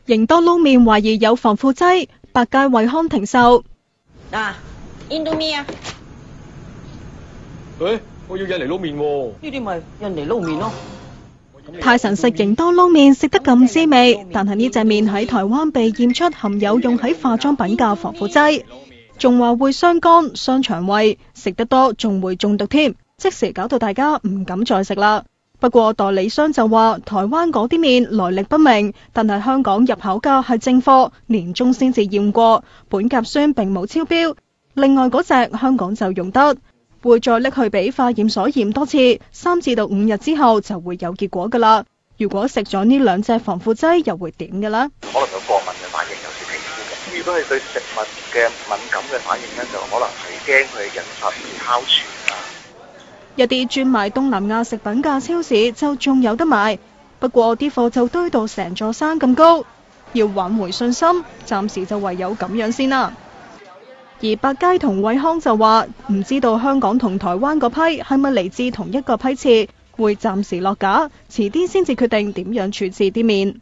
營多撈麵懷疑有防腐劑，百佳惠康停售。Indomie 啊！我要印尼撈麵喎。呢啲咪印尼撈麵咯。泰神食營多撈麵食得咁滋味，但係呢隻麵喺台灣被驗出含有用喺化妝品嘅防腐劑，仲話會傷肝傷腸胃，食得多仲會中毒添，即時搞到大家唔敢再食啦。不過代理商就話台灣嗰啲麵來歷不明，但係香港入口嘅係正貨，年中先至驗過，苯甲酸並冇超標。另外嗰隻香港就用得，會再拎去俾化驗所驗多次，3至到5日之後就會有結果㗎啦。如果食咗呢2隻防腐劑又會點嘅呢？可能有過敏嘅反應，有時皮膚嘅。如果係對食物嘅敏感嘅反應呢，就可能係驚佢引發哮喘啊。一啲專賣東南亞食品嘅超市就仲有得賣，不過啲貨就堆到成座山咁高，要挽回信心，暫時就唯有咁樣先啦。而百佳同惠康就話唔知道香港同台灣嗰批係咪嚟自同一個批次，會暫時落架，遲啲先至決定點樣處置啲麵。